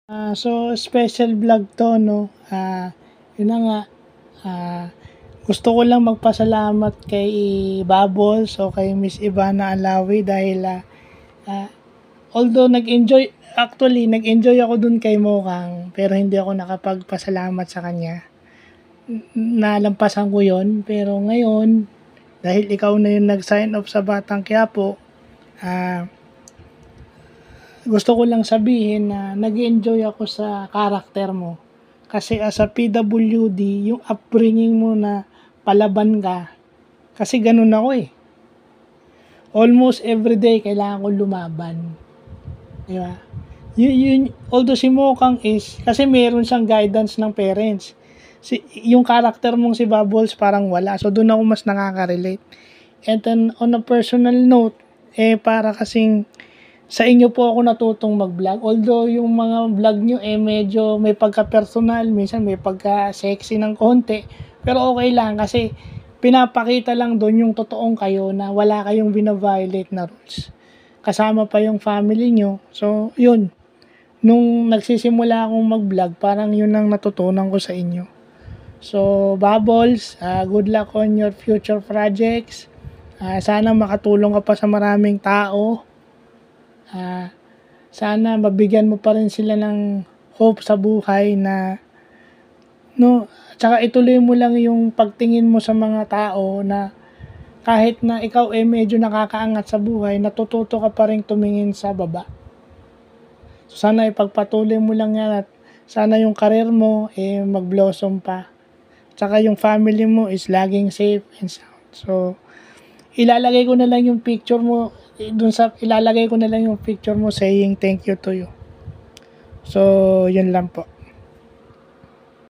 So special vlog 'to 'no, yun na nga, ah, gusto ko lang magpasalamat kay Bubbles o kay Miss Ivana Alawi dahil, ah, although nag-enjoy ako dun kay Mokang, pero hindi ako nakapagpasalamat sa kanya. Nalampasan ko yon, pero ngayon, dahil ikaw na yung nag-sign off sa Batang Quiapo, ah gusto ko lang sabihin na nag-enjoy ako sa karakter mo. Kasi as a PWD, yung upbringing mo na palaban ka, kasi ganun ako eh. Almost everyday kailangan ko lumaban. Di ba? Although si Mokang is, kasi meron siyang guidance ng parents. Yung karakter mong si Bubbles parang wala. So doon ako mas nakaka-relate. And then on a personal note, para kasing sa inyo po ako natutong mag-vlog. Although yung mga vlog nyo medyo may pagka-personal, minsan may pagka-sexy ng konti. Pero okay lang kasi pinapakita lang doon yung totoong kayo na wala kayong bina-violate na rules. Kasama pa yung family nyo. So, yun. Nung nagsisimula akong mag-vlog, parang yun ang natutunan ko sa inyo. So, Bubbles, good luck on your future projects. Sana makatulong ka pa sa maraming tao. Sana mabigyan mo pa rin sila ng hope sa buhay na tsaka ituloy mo lang yung pagtingin mo sa mga tao na kahit na ikaw medyo nakakaangat sa buhay, natututo ka pa rin tumingin sa baba. So, sana ipagpatuloy mo lang yan at sana yung career mo mag-blossom pa. Tsaka yung family mo is laging safe and sound. So, ilalagay ko na lang yung picture mo saying thank you to you. So, yun lang po.